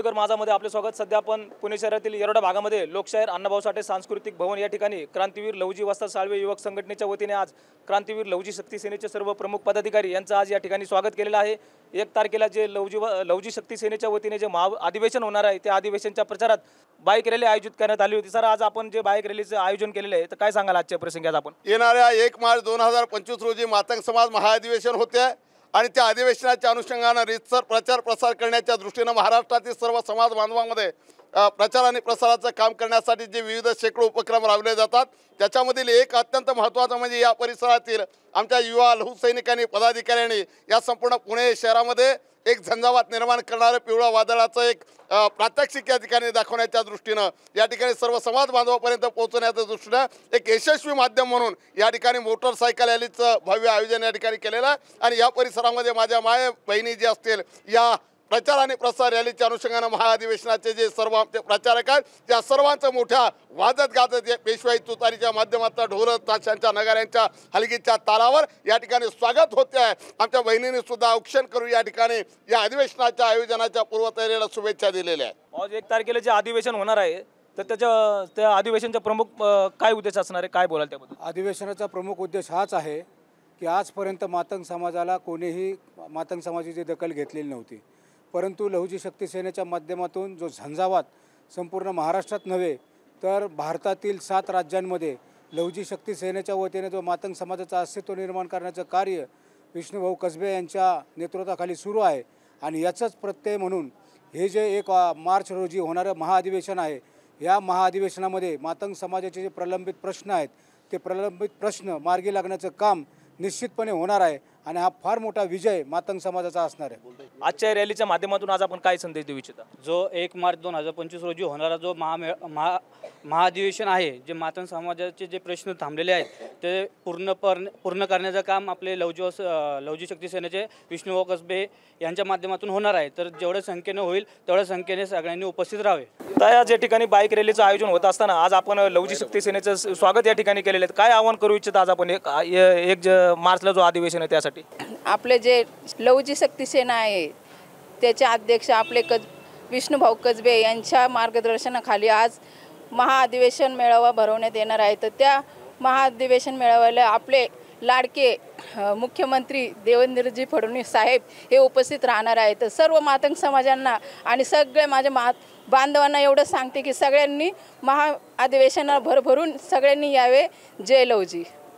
पुणेकर माझामध्ये आपले स्वागत। सध्या आपण पुणे शहरातील येरवडा भागामध्ये लोकशाहीर अण्णाभाऊ साठे सांस्कृतिक भवन या ठिकाणी क्रांतीवीर लहुजी वस्ताद साळवे युवक संघटनेच्या वतीने आज क्रांतीवीर लहुजी शक्ती सेनेचे सर्व प्रमुख पदाधिकारी यांचं आज या ठिकाणी स्वागत केलेलं आहे। 1 तारखेला जे लहुजी शक्ती सेनेच्या वतीने जे अधिवेशन होणार आहे त्या अधिवेशनच्या प्रचारात बाईक रॅली आयोजित करण्यात आली होती। सर, आज आपण जे बाईक रॅलीचं आयोजन केलेलं आहे तर काय सांगाल आजच्या प्रसंगात आपण? येणाऱ्या 1 मार्च 2025 रोजी मातंग समाज महाअधिवेशन होते आणि त्या अधिवेशनाच्या अनुषंगाने रीतसर प्रचार प्रसार करण्याच्या दृष्टीने महाराष्ट्रातील सर्व समाज बांधवांमध्ये प्रचार आणि प्रसाराचं काम करण्यासाठी जे विविध शेकडो उपक्रम राबवले जातात त्याच्यामधील एक अत्यंत महत्त्वाचा म्हणजे या परिसरातील आमच्या युवा लहू सैनिकांनी पदाधिकाऱ्यांनी या संपूर्ण पुणे शहरामध्ये एक झंझावात निर्माण करणारे पिवळा वादळाचं एक प्रात्यक्षिक या ठिकाणी दाखवण्याच्या दृष्टीनं या ठिकाणी सर्व समाज बांधवांपर्यंत पोहोचण्याच्या दृष्टीनं एक यशस्वी माध्यम म्हणून या ठिकाणी मोटरसायकल रॅलीचं भव्य आयोजन या ठिकाणी केलेलं आहे। आणि या परिसरामध्ये माझ्या माय बहिणी जे असतील या प्रचार आणि प्रसार रॅलीच्या अनुषंगाने महाअधिवेशनाचे जे सर्व आमचे प्रचारक आहेत त्या सर्वांचं मोठ्या वाजत गाजत पेशवाई तुतारीच्या माध्यमातून ढोल ताशांच्या नगाऱ्यांच्या हलगीच्या तालावर या ठिकाणी स्वागत होते आहे। आमच्या बहिणींनी सुद्धा औक्षण करून या ठिकाणी या अधिवेशनाच्या आयोजनाच्या पूर्वतयारीला शुभेच्छा दिलेल्या आहेत। आज 1 तारखेला जे अधिवेशन होणार आहे तर त्या अधिवेशनाचा प्रमुख काय उद्देश असणार आहे, काय बोलाल त्याबद्दल? अधिवेशनाचा प्रमुख उद्देश हाच आहे की आजपर्यंत मातंग समाजाला कोणीही मातंग समाजाची दखल घेतलेली नव्हती, परंतु लहुजी शक्ती सेनेच्या माध्यमातून जो झंझावात संपूर्ण महाराष्ट्रात नव्हे तर भारतातील 7 राज्यांमध्ये लहुजी शक्ती सेनेच्या वतीने जो मातंग समाजाचं अस्तित्व निर्माण करण्याचं कार्य विष्णुभाऊ कसबे यांच्या नेतृत्वाखाली सुरू आहे। आणि याचंच प्रत्यय म्हणून हे जे 1 मार्च रोजी होणारं महाअधिवेशन आहे या महाअधिवेशनामध्ये मातंग समाजाचे जे प्रलंबित प्रश्न आहेत ते प्रलंबित प्रश्न मार्गी लागण्याचं काम निश्चितपणे होणार आहे आणि हा फार मोठा विजय मातंग समाजाचा असणार आहे। आजच्या रॅलीच्या माध्यमातून आज आपण काय संदेश देऊ इच्छिता? जो 1 मार्च 2025 रोजी होणारा जो महाअधिवेशन आहे जे मातंग समाजाचे जे प्रश्न थांबलेले आहेत ते पूर्ण करण्याचं काम आपले लहुजी शक्ती सेनेचे विष्णुभाऊ कसबे यांच्या माध्यमातून होणार आहे। तर जेवढ्या संख्येने होईल तेवढ्या संख्येने सगळ्यांनी उपस्थित राहावे। तर आज या ठिकाणी बाईक रॅलीचं आयोजन होत असताना आज आपण लहुजी शक्ती सेनेचं स्वागत या ठिकाणी केलेलं आहे। काय आवाहन करू इच्छिता आज आपण 1 मार्चला जो अधिवेशन आहे त्यासाठी? आपले जे लहुजी शक्ती सेना आहे त्याचे अध्यक्ष आपले विष्णुभाऊ कसबे यांच्या मार्गदर्शनाखाली आज महाअधिवेशन मेळावा भरवण्यात येणार आहे। तर त्या महाअधिवेशन मेळाव्याला आपले लाडके मुख्यमंत्री देवेंद्रजी फडणवीस साहेब हे उपस्थित राहणार आहेत। तर सर्व मातंग समाजांना आणि सगळे माझ्या बांधवांना एवढं सांगते की सगळ्यांनी महाअधिवेशनाला भरभरून सगळ्यांनी यावे। जय लहुजी।